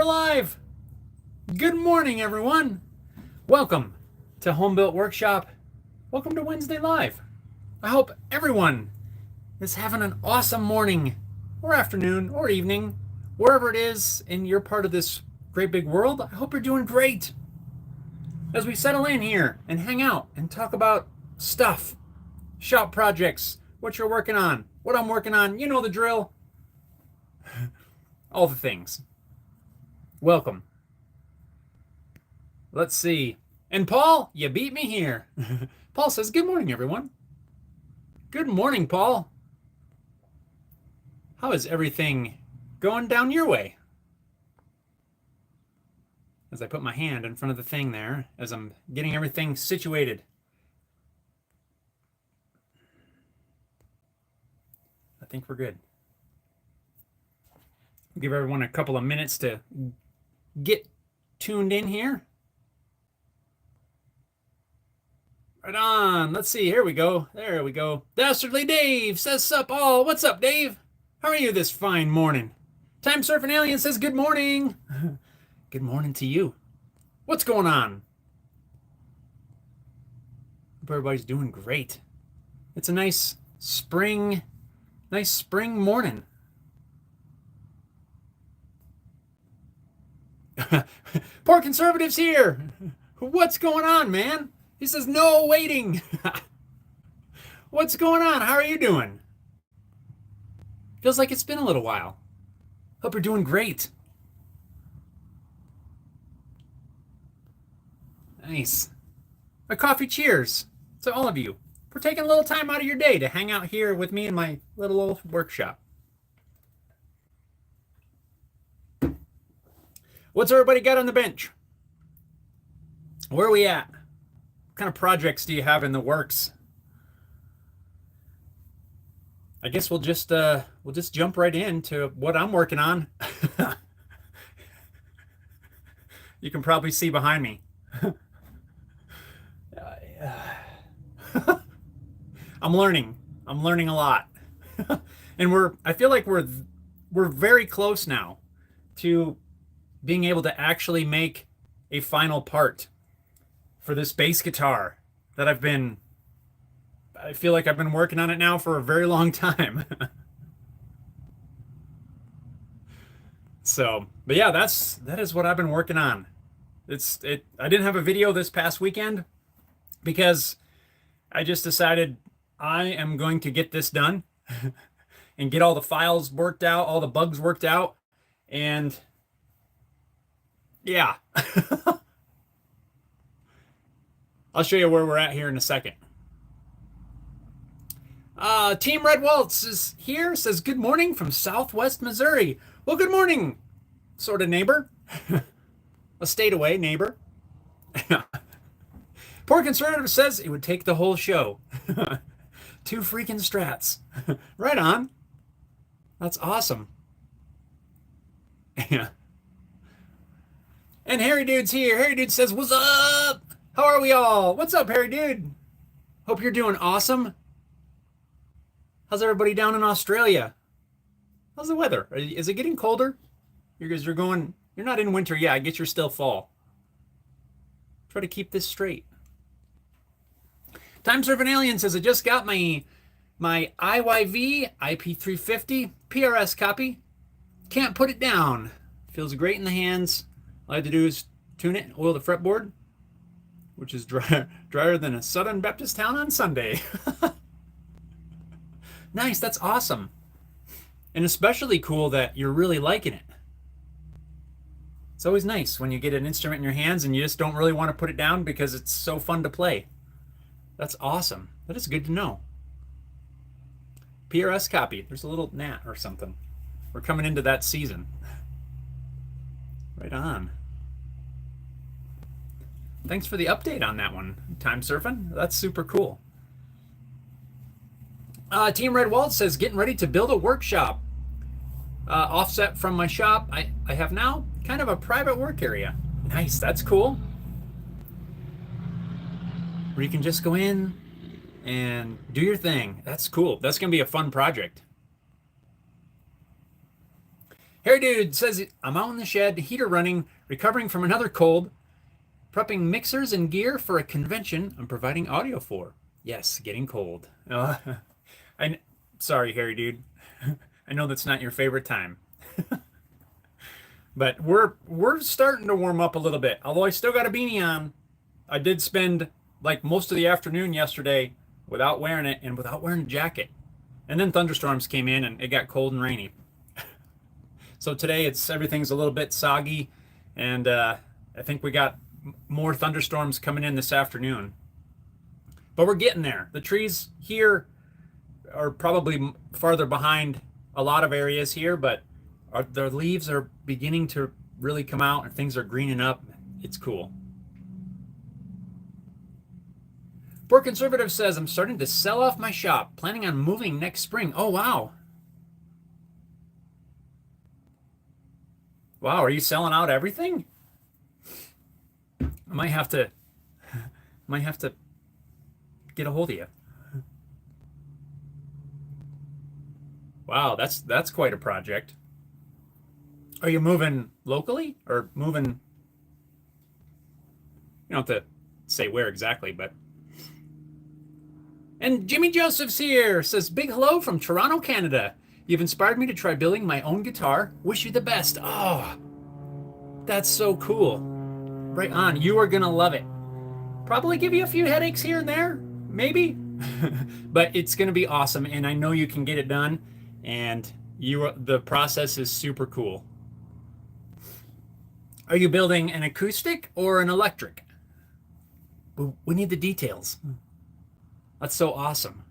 We're live. Good morning, everyone. Welcome to Home Built Workshop. Welcome to Wednesday Live. I hope everyone is having an awesome morning or afternoon or evening, wherever it is in your part of this great big world. I hope you're doing great as we settle in here and hang out and talk about stuff, shop projects, what you're working on, what I'm working on. You know the drill. All the things. Welcome. Let's see. And Paul, you beat me here. Paul says, good morning, everyone. Good morning, Paul. How is everything going down your way? As I put my hand in front of the thing there, as I'm getting everything situated. I think we're good. Give everyone a couple of minutes to get tuned in here. Right on. Let's see. Here we go. There we go. Dastardly Dave says, sup all. What's up, Dave? How are you this fine morning? Time Surfing Alien says, good morning. Good morning to you. What's going on? Hope everybody's doing great. It's a nice spring morning. Poor Conservatives here. What's going on, man? He says, no waiting. What's going on? How are you doing? Feels like it's been a little while. Hope you're doing great. Nice. A coffee cheers to all of you for taking a little time out of your day to hang out here with me in my little old workshop. What's everybody got on the bench? Where are we at? What kind of projects do you have in the works? I guess we'll just jump right into what I'm working on. You can probably see behind me. I'm learning a lot. And I feel like we're very close now to being able to actually make a final part for this bass guitar that I feel like I've been working on it now for a very long time. So, but yeah, that is what I've been working on. I didn't have a video this past weekend because I just decided I am going to get this done and get all the files worked out, all the bugs worked out, and yeah. I'll show you where we're at here in a second. Team Red Waltz is here, says good morning from Southwest Missouri. Well, good morning, sort of neighbor. A state away neighbor. Poor Conservative says it would take the whole show. 2 freaking strats. Right on. That's awesome. Yeah. And Harry Dude's here. Harry Dude says, what's up? How are we all? What's up, Harry Dude? Hope you're doing awesome. How's everybody down in Australia? How's the weather? Is it getting colder? You're not in winter yet. I guess you're still fall. Try to keep this straight. Time Surfing Alien says, I just got my IYV IP350 PRS copy. Can't put it down. Feels great in the hands. All I have to do is tune it, oil the fretboard, which is drier than a Southern Baptist town on Sunday. Nice, that's awesome. And especially cool that you're really liking it. It's always nice when you get an instrument in your hands and you just don't really want to put it down because it's so fun to play. That's awesome. That is good to know. PRS copy. There's a little gnat or something. We're coming into that season. Right on. Thanks for the update on that one, Time Surfing. That's super cool. Team Red Waltz says, getting ready to build a workshop. Offset from my shop, I have now kind of a private work area. Nice, that's cool. Where you can just go in and do your thing. That's cool. That's going to be a fun project. Harry Dude says, I'm out in the shed, heater running, recovering from another cold, prepping mixers and gear for a convention I'm providing audio for. Yes, getting cold. I'm sorry, Harry Dude. I know that's not your favorite time. But we're starting to warm up a little bit. Although I still got a beanie on. I did spend like most of the afternoon yesterday without wearing it and without wearing a jacket. And then thunderstorms came in and it got cold and rainy. So today everything's a little bit soggy, and I think we got more thunderstorms coming in this afternoon. But we're getting there. The trees here are probably farther behind a lot of areas here, but their leaves are beginning to really come out and things are greening up. It's cool. Poor Conservative says, I'm starting to sell off my shop, planning on moving next spring. Oh, wow. Wow, are you selling out everything? I might have to get a hold of you. Wow, that's quite a project. Are you moving locally or moving? You don't have to say where exactly, but. And Jimmy Joseph's here, says, big hello from Toronto, Canada. You've inspired me to try building my own guitar. Wish you the best. Oh, that's so cool. Right on. You are going to love it. Probably give you a few headaches here and there, maybe. But it's going to be awesome, and I know you can get it done, and the process is super cool. Are you building an acoustic or an electric? We need the details. That's so awesome.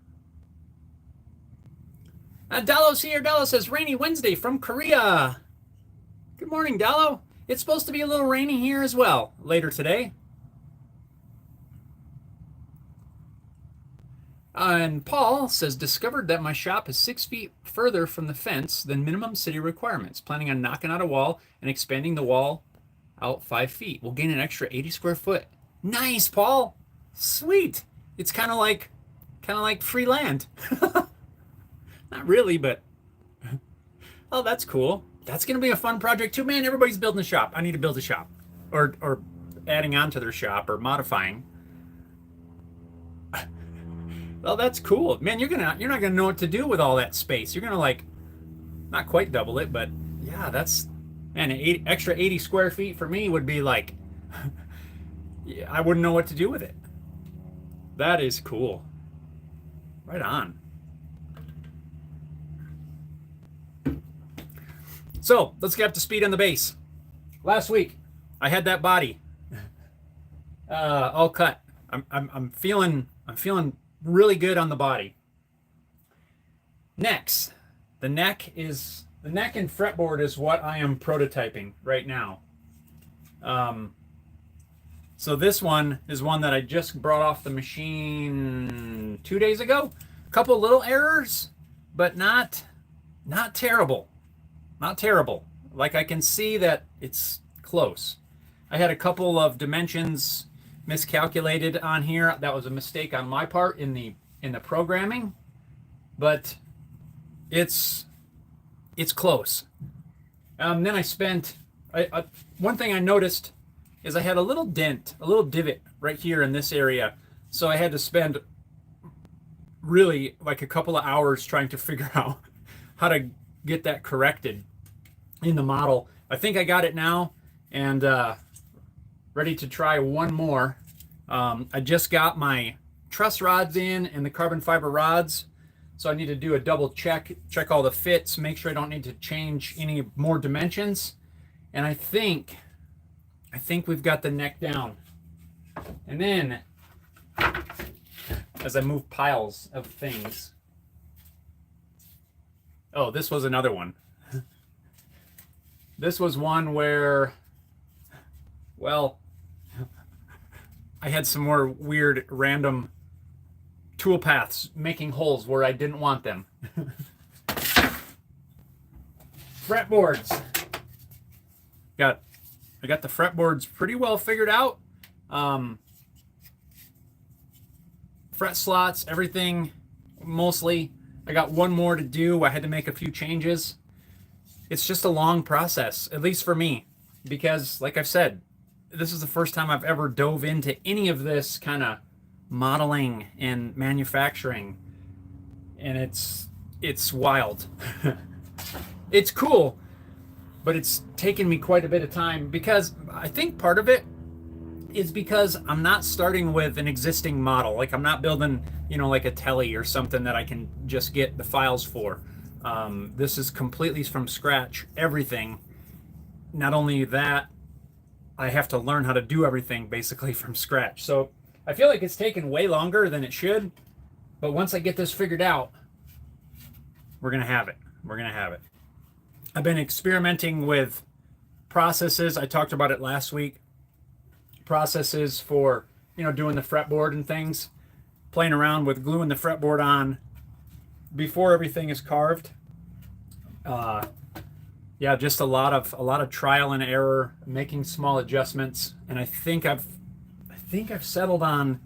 Dallo's here. Dallo says, rainy Wednesday from Korea. Good morning, Dallo. It's supposed to be a little rainy here as well later today. And Paul says, discovered that my shop is 6 feet further from the fence than minimum city requirements. Planning on knocking out a wall and expanding the wall out 5 feet. We'll gain an extra 80 square foot. Nice, Paul. Sweet. It's kind of like free land. Not really, but oh, that's cool. That's gonna be a fun project too, man. Everybody's building a shop. I need to build a shop, or adding on to their shop or modifying. Well, that's cool, man. You're not gonna know what to do with all that space. You're gonna like not quite double it, but yeah, that's man. Extra 80 square feet for me would be like yeah, I wouldn't know what to do with it. That is cool. Right on. So let's get up to speed on the bass. Last week, I had that body all cut. I'm feeling really good on the body. Next, the neck and fretboard is what I am prototyping right now. So this one is one that I just brought off the machine 2 days ago. A couple little errors, but not terrible. Not terrible. Like I can see that it's close. I had a couple of dimensions miscalculated on here. That was a mistake on my part in the programming, but it's close. Then I spent one thing I noticed is I had a little dent, a little divot right here in this area. So I had to spend really like a couple of hours trying to figure out how to get that corrected in the model. I think I got it now, and ready to try one more. I just got my truss rods in and the carbon fiber rods, so I need to do a double check all the fits, make sure I don't need to change any more dimensions. And I think we've got the neck down. And then as I move piles of things, oh, this was another one. This was one where, well, I had some more weird random tool paths making holes where I didn't want them. Fretboards. I got the fretboards pretty well figured out. Fret slots, everything mostly. I got one more to do. I had to make a few changes. it's just a long process, at least for me, because like I've said, this is the first time I've ever dove into any of this kind of modeling and manufacturing, and it's wild. It's cool, but it's taken me quite a bit of time because I think part of it is because I'm not starting with an existing model. Like I'm not building, like a telly or something that I can just get the files for. This is completely from scratch, everything. Not only that, I have to learn how to do everything basically from scratch. So I feel like it's taken way longer than it should, but once I get this figured out, we're going to have it. We're going to have it. I've been experimenting with processes. I talked about it last week. Processes for, doing the fretboard and things, playing around with gluing the fretboard on before everything is carved. Yeah, just a lot of trial and error, making small adjustments, and I think I've settled on.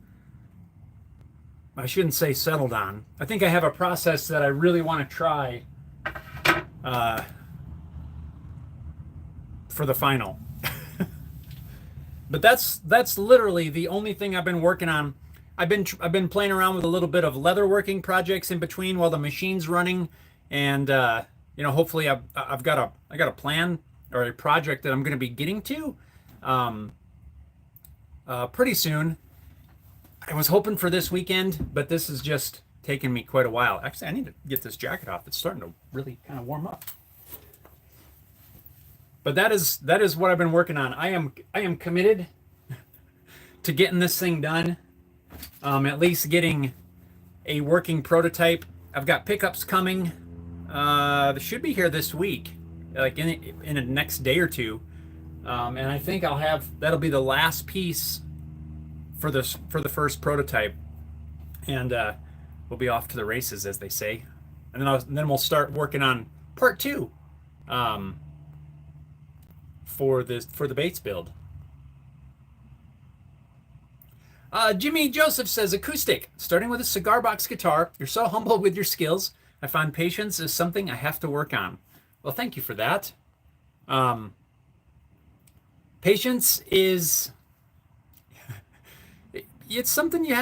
I shouldn't say settled on. I think I have a process that I really want to try for the final. But that's literally the only thing I've been working on. I've been playing around with a little bit of leather working projects in between while the machine's running, and hopefully I got a plan or a project that I'm going to be getting to pretty soon. I was hoping for this weekend, but this is just taking me quite a while. Actually, I need to get this jacket off. It's starting to really kind of warm up. But that is what I've been working on. I am committed to getting this thing done. At least getting a working prototype. I've got pickups coming. They should be here this week, like in the next day or two. And I think that'll be the last piece for the first prototype, and we'll be off to the races, as they say. And then we'll start working on part 2. For the Bates build. Jimmy Joseph says, acoustic, starting with a cigar box guitar. You're so humble with your skills. I find patience is something I have to work on. Well, thank you for that. Patience is, it's something you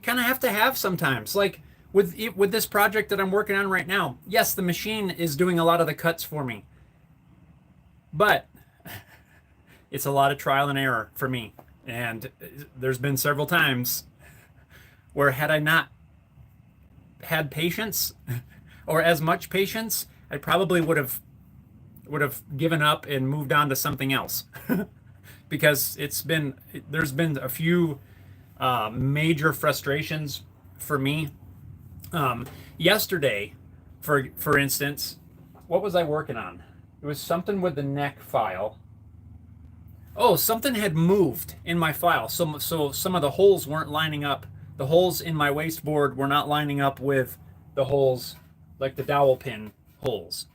kind of have to have sometimes. Like with this project that I'm working on right now. Yes, the machine is doing a lot of the cuts for me, but it's a lot of trial and error for me. And there's been several times where had I not had patience or as much patience, I probably would have given up and moved on to something else. Because there's been a few major frustrations for me. Yesterday, for instance, what was I working on? It was something with the neck file. Oh, something had moved in my file. So some of the holes weren't lining up. The holes in my wasteboard were not lining up with the holes, like the dowel pin holes.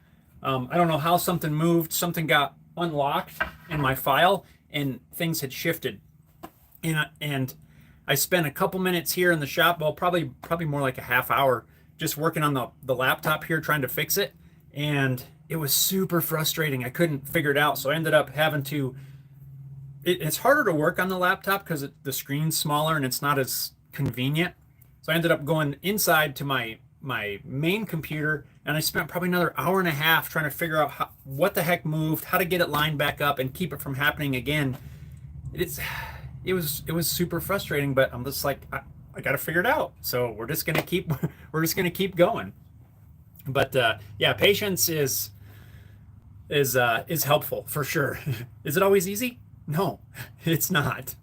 I don't know how something moved. Something got unlocked in my file, and things had shifted. And I spent a couple minutes here in the shop, well, probably more like a half hour, just working on the laptop here, trying to fix it. And it was super frustrating. I couldn't figure it out. So I ended up having to, it's harder to work on the laptop because the screen's smaller and it's not as convenient. So I ended up going inside to my main computer, and I spent probably another hour and a half trying to figure out what the heck moved, how to get it lined back up and keep it from happening again. It was super frustrating, but I'm just like, I got to figure it out. So we're just gonna keep going. But yeah, patience is helpful for sure. Is it always easy? No, it's not.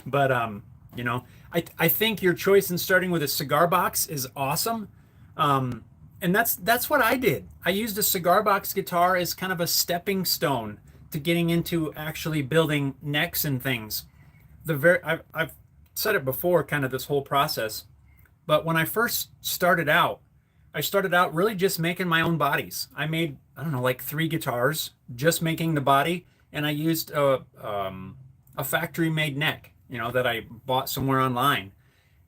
But I think your choice in starting with a cigar box is awesome. And that's what I did. I used a cigar box guitar as kind of a stepping stone to getting into actually building necks and things. I've said it before, kind of this whole process. But when I first started out, I started out really just making my own bodies. I made, I don't know, like 3 guitars, just making the body, and I used a factory-made neck, that I bought somewhere online,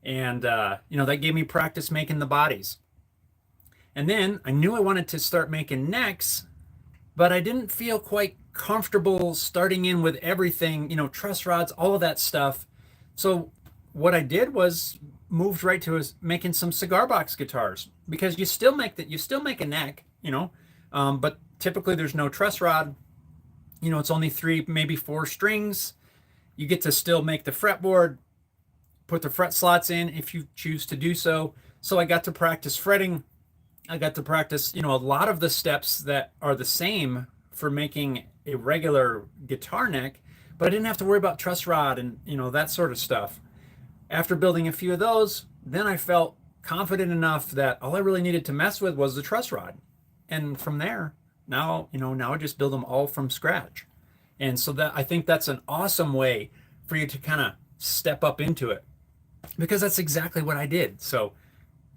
and that gave me practice making the bodies. And then I knew I wanted to start making necks, but I didn't feel quite comfortable starting in with everything, truss rods, all of that stuff. So what I did was moved right to making some cigar box guitars, because you still make a neck, but typically there's no truss rod. It's only 3, maybe 4 strings. You get to still make the fretboard, put the fret slots in if you choose to do so. So I got to practice fretting. I got to practice, a lot of the steps that are the same for making a regular guitar neck, but I didn't have to worry about truss rod and, that sort of stuff. After building a few of those, then I felt confident enough that all I really needed to mess with was the truss rod. And from there, now I just build them all from scratch. And so I think that's an awesome way for you to kind of step up into it, because that's exactly what I did. So,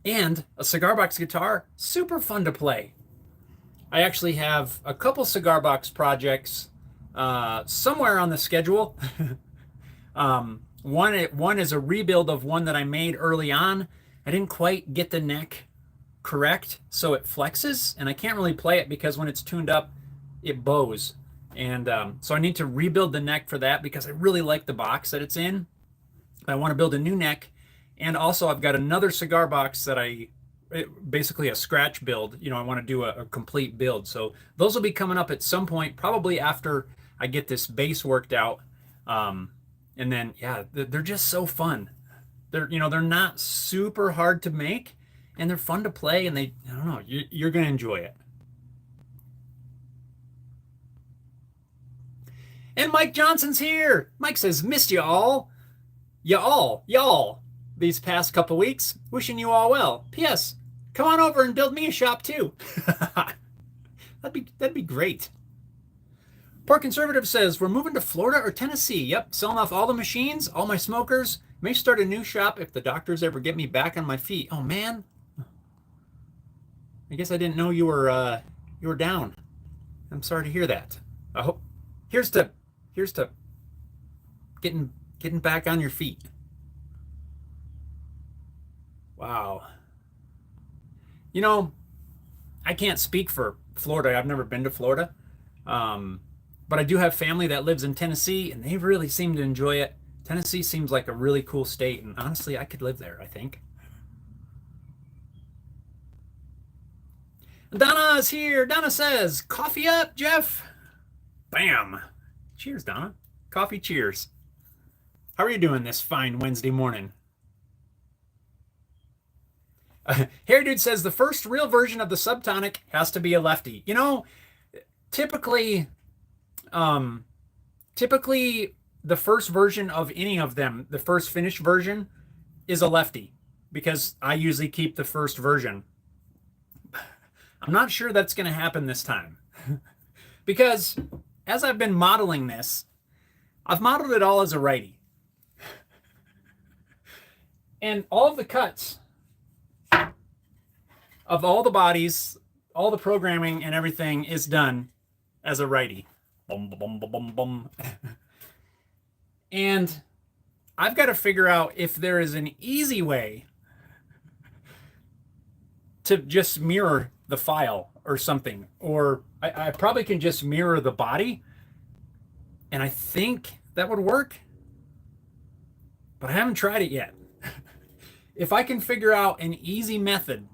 and a cigar box guitar, super fun to play. I actually have a couple cigar box projects somewhere on the schedule. One is a rebuild of one that I made early on. I didn't quite get the neck correct, so it flexes, and I can't really play it because when it's tuned up, it bows. And so I need to rebuild the neck for that, because I really like the box that it's in. I want to build a new neck. And also I've got another cigar box that basically a scratch build. I want to do a complete build. So those will be coming up at some point, probably after I get this base worked out. And then, yeah, they're just so fun. They're not super hard to make, and they're fun to play, and I don't know, you're going to enjoy it. And Mike Johnson's here. Mike says, missed you all. Y'all, these past couple weeks. Wishing you all well. P.S. Come on over and build me a shop too. That'd be great. Poor Conservative says, we're moving to Florida or Tennessee. Yep, selling off all the machines, all my smokers. May start a new shop if the doctors ever get me back on my feet. Oh man. I guess I didn't know you were down. I'm sorry to hear that. I hope here's to getting back on your feet. Wow. I can't speak for Florida. I've never been to Florida. But I do have family that lives in Tennessee, and they really seem to enjoy it. Tennessee seems like a really cool state, and honestly, I could live there, I think. Donna is here. Donna says, coffee up, Jeff. Bam. Cheers, Donna. Coffee cheers. How are you doing this fine Wednesday morning? Hair Dude says the first real version of the Subtonic has to be a lefty. Typically the first version of any of them, the first finished version, is a lefty, because I usually keep the first version. I'm not sure that's going to happen this time, because as I've been modeling this, I've modeled it all as a righty. And all of the cuts of all the bodies, all the programming and everything is done as a righty. Bum, bum, bum, bum, bum. And I've got to figure out if there is an easy way to just mirror the file or something. Or I probably can just mirror the body, and I think that would work. But I haven't tried it yet. If I can figure out an easy method,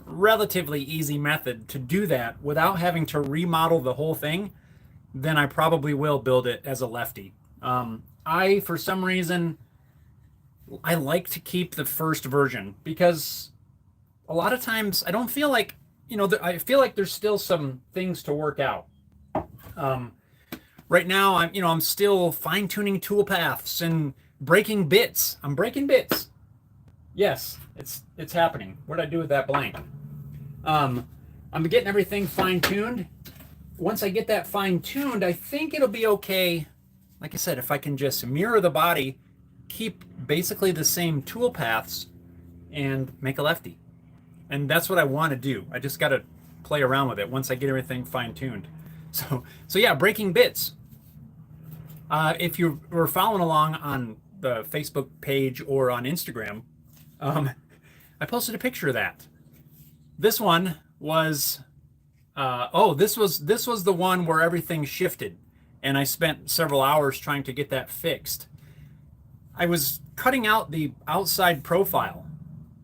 relatively easy method to do that without having to remodel the whole thing, then I probably will build it as a lefty. For some reason, I like to keep the first version, because a lot of times I don't feel like, I feel like there's still some things to work out. Right now, I'm still fine-tuning tool paths and breaking bits. I'm breaking bits. Yes, it's happening. What did I do with that blank? I'm getting everything fine-tuned. Once I get that fine-tuned, I think it'll be okay. Like I said, if I can just mirror the body, keep basically the same tool paths, and make a lefty. And that's what I want to do. I just got to play around with it once I get everything fine-tuned. So yeah, breaking bits. If you were following along on the Facebook page or on Instagram, I posted a picture of that. This one was Oh, this was the one where everything shifted, and I spent several hours trying to get that fixed. I was cutting out the outside profile.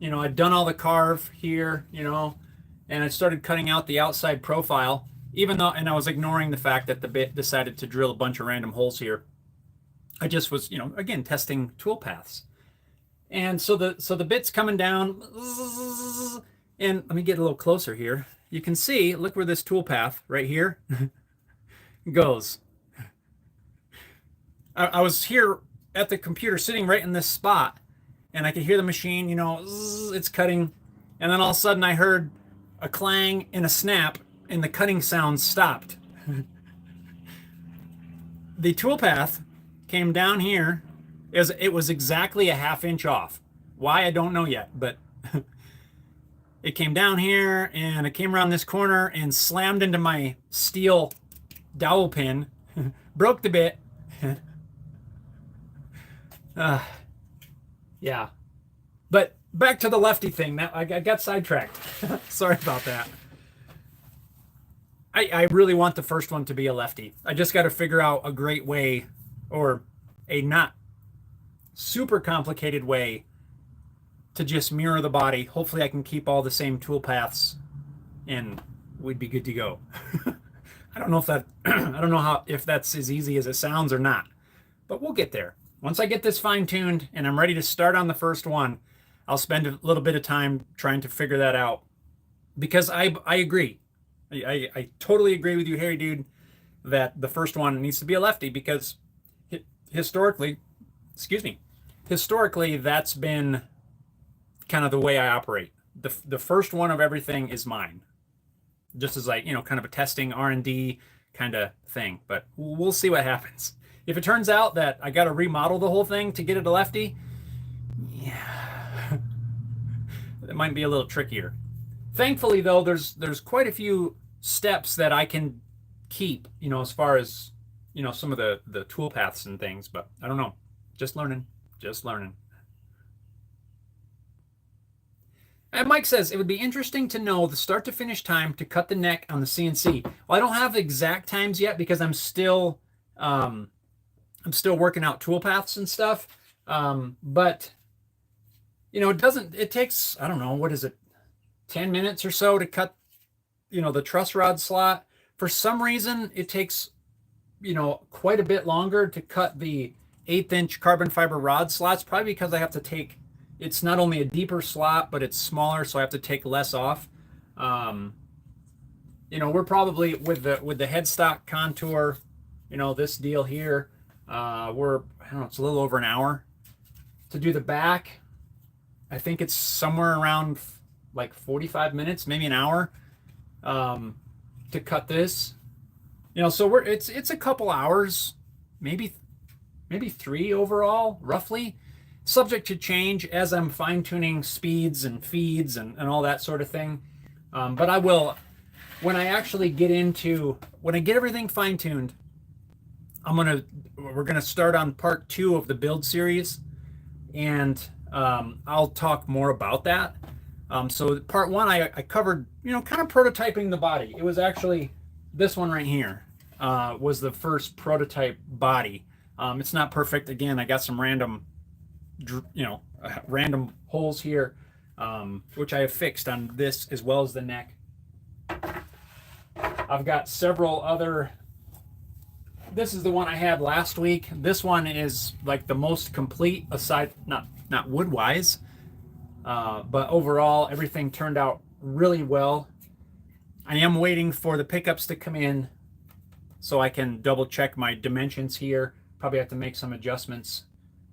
I'd done all the carve here, and I started cutting out the outside profile, even though, and I was ignoring the fact that the bit decided to drill a bunch of random holes here. I just was, again, testing tool paths. And so the bit's coming down, and let me get a little closer here. You can see, look where this tool path right here goes. I was here at the computer sitting right in this spot, and I could hear the machine, it's cutting, and then all of a sudden I heard a clang and a snap, and the cutting sound stopped. The tool path came down here. It was exactly a ½ inch off. Why, I don't know yet, but it came down here and it came around this corner and slammed into my steel dowel pin, broke the bit. Yeah. But back to the lefty thing. That I got sidetracked. Sorry about that. I really want the first one to be a lefty. I just got to figure out a great way, or a not super complicated way, to just mirror the body. Hopefully I can keep all the same tool paths and we'd be good to go. I don't know if that's as easy as it sounds or not, but we'll get there. Once I get this fine-tuned and I'm ready to start on the first one, I'll spend a little bit of time trying to figure that out, because I agree. I totally agree with you, Harry Dude, that the first one needs to be a lefty, because historically, that's been kind of the way I operate. The first one of everything is mine, just as like, kind of a testing R&D kind of thing. But we'll see what happens. If it turns out that I got to remodel the whole thing to get it a lefty, yeah, it might be a little trickier. Thankfully, though, there's quite a few steps that I can keep, as far as, some of the tool paths and things. But I don't know. Just learning. And Mike says, it would be interesting to know the start to finish time to cut the neck on the CNC. Well, I don't have exact times yet, because I'm still working out tool paths and stuff. But it takes, I don't know, what is it, 10 minutes or so to cut, the truss rod slot. For some reason, it takes, quite a bit longer to cut the 1/8 inch carbon fiber rod slots, probably because I have to take, it's not only a deeper slot, but it's smaller, so I have to take less off. We're probably with the headstock contour, this deal here, I don't know, it's a little over an hour. To do the back, I think it's somewhere around like 45 minutes, maybe an hour, to cut this. So it's a couple hours, maybe 3 overall, roughly, subject to change as I'm fine-tuning speeds and feeds and all that sort of thing. But I will, when I get everything fine-tuned, we're gonna start on part 2 of the build series, and I'll talk more about that. So part 1, I covered, kind of prototyping the body. It was actually this one right here, was the first prototype body. It's not perfect. Again, I got some random holes here, which I have fixed on this as well as the neck. I've got several other. This is the one I had last week. This one is like the most complete, aside, not wood wise, but overall everything turned out really well. I am waiting for the pickups to come in so I can double check my dimensions here. Probably have to make some adjustments,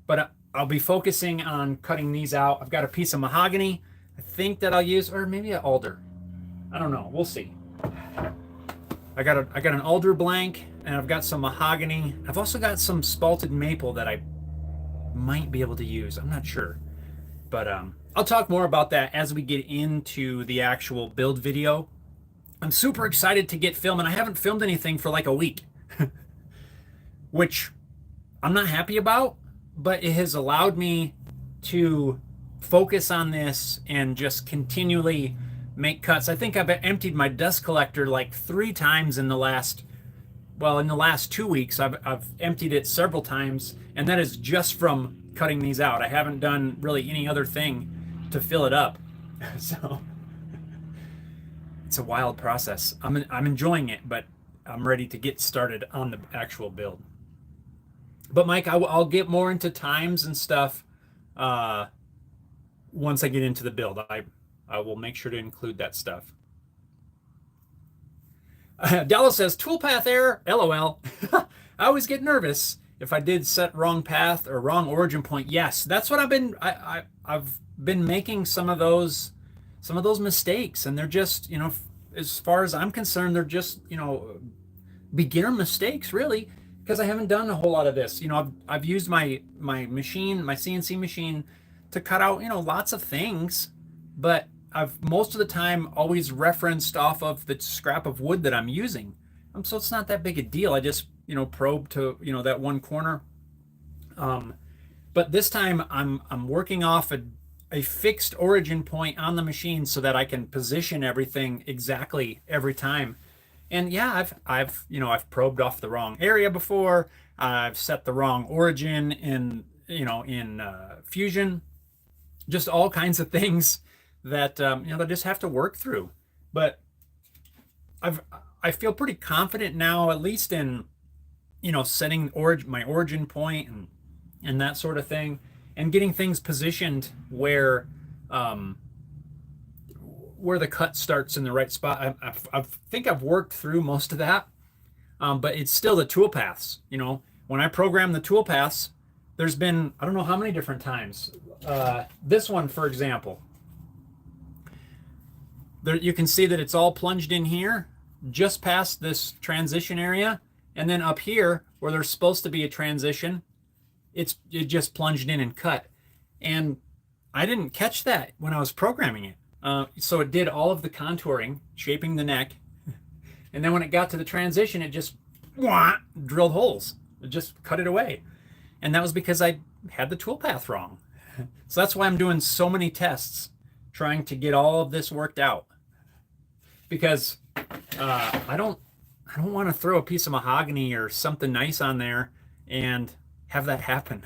but I'll be focusing on cutting these out. I've got a piece of mahogany, I think, that I'll use, or maybe an alder. I don't know. We'll see. I got an alder blank, and I've got some mahogany. I've also got some spalted maple that I might be able to use. I'm not sure, but I'll talk more about that as we get into the actual build video. I'm super excited to get filming. I haven't filmed anything for like a week, which I'm not happy about, but it has allowed me to focus on this and just continually make cuts. I think I've emptied my dust collector like 3 times in the last, well, in the last 2 weeks. I've emptied it several times, and that is just from cutting these out. I haven't done really any other thing to fill it up. So it's a wild process. I'm enjoying it, but I'm ready to get started on the actual build. But Mike, I'll get more into times and stuff once I get into the build. I will make sure to include that stuff. Dallas says toolpath error. LOL. I always get nervous if I did set wrong path or wrong origin point. Yes, that's what I've been. I've been making some of those mistakes, and they're just, as far as I'm concerned, they're just, beginner mistakes, really, because I haven't done a whole lot of this. I've used my machine, my CNC machine, to cut out, lots of things, but I've most of the time always referenced off of the scrap of wood that I'm using. So it's not that big a deal. I just, probe to, that one corner. But this time I'm working off a fixed origin point on the machine so that I can position everything exactly every time. And yeah, I've probed off the wrong area before. I've set the wrong origin in Fusion. Just all kinds of things that they just have to work through. But I feel pretty confident now, at least in setting my origin point and that sort of thing, and getting things positioned where the cut starts in the right spot. I think I've worked through most of that, but it's still the tool paths. When I program the tool paths, there's been, I don't know how many different times. This one, for example, there you can see that it's all plunged in here, just past this transition area, and then up here where there's supposed to be a transition, it just plunged in and cut. And I didn't catch that when I was programming it. So it did all of the contouring, shaping the neck, and then when it got to the transition, it just drilled holes. It just cut it away. And that was because I had the toolpath wrong. So that's why I'm doing so many tests, trying to get all of this worked out. Because I don't want to throw a piece of mahogany or something nice on there and have that happen.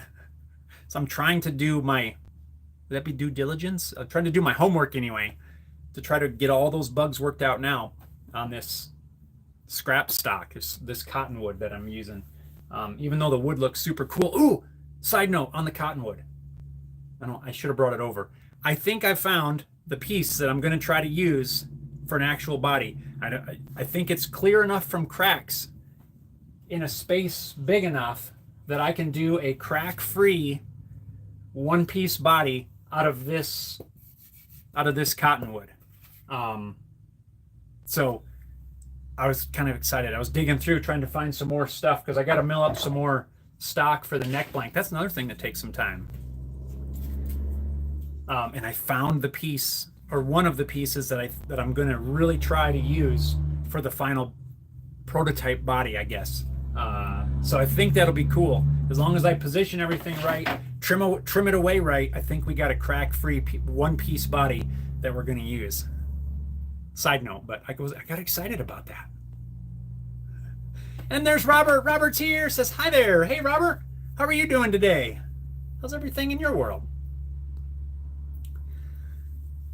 So I'm trying to do would that be due diligence? I'm trying to do my homework anyway, to try to get all those bugs worked out now on this scrap stock, this cottonwood that I'm using. Even though the wood looks super cool. Ooh, side note on the cottonwood. I should have brought it over. I think I found the piece that I'm going to try to use for an actual body. I think it's clear enough from cracks in a space big enough that I can do a crack-free one-piece body out of this cottonwood. So I was kind of excited. I was digging through trying to find some more stuff because I got to mill up some more stock for the neck blank. That's another thing that takes some time. And I found the piece, or one of the pieces that I'm going to really try to use for the final prototype body, I guess. So I think that'll be cool. As long as I position everything right, trim it away right, I think we got a crack-free one-piece body that we're going to use. Side note, but I got excited about that. And there's Robert. Robert's here. Says hi there. Hey Robert, how are you doing today? How's everything in your world?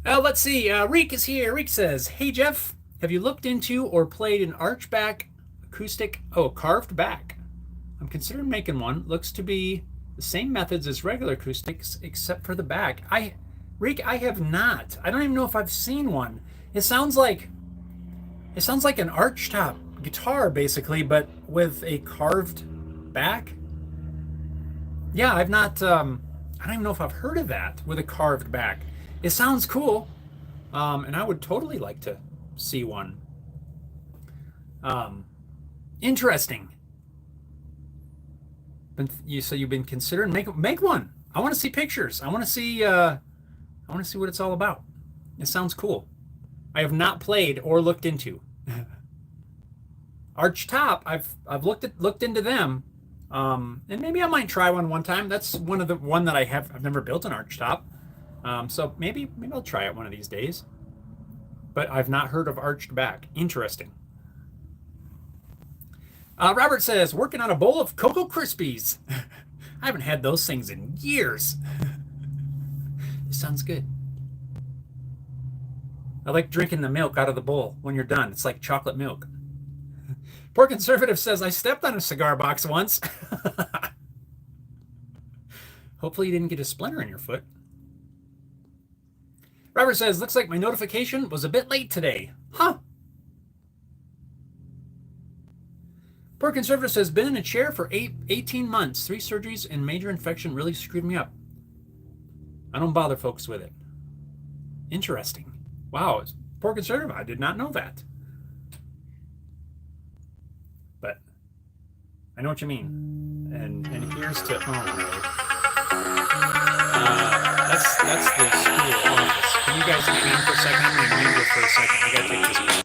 Let's see. Reek is here. Reek says, hey Jeff, have you looked into or played an archback acoustic? Oh, carved back. I'm considering making one. Looks to be the same methods as regular acoustics except for the back. Reek, I have not. I don't even know if I've seen one. It sounds like an archtop guitar basically, but with a carved back. Yeah, I've not. I don't even know if I've heard of that with a carved back. It sounds cool, and I would totally like to see one. Interesting. So you've been considering make one. I want to see pictures. I want to see what it's all about. It sounds cool. I have not played or looked into. Archtop, I've looked into them, and maybe I might try one time. That's one that I've never built an archtop, so maybe I'll try it one of these days. but I've not heard of arched back. Interesting. Robert says, working on a bowl of Cocoa Krispies. I haven't had those things in years. This sounds good. I like drinking the milk out of the bowl when you're done. It's like chocolate milk. Poor Conservative says, I stepped on a cigar box once. Hopefully you didn't get a splinter in your foot. Robert says, looks like my notification was a bit late today. Huh. Poor Conservative says, been in a chair for 18 months. 3 surgeries and major infection really screwed me up. I don't bother folks with it. Interesting. Wow. Poor Conservative. I did not know that. But I know what you mean. And here's to... Oh, Lord. That's the school office. Can you guys hang on for a second? I'm going to mute you for a second. I got to take this.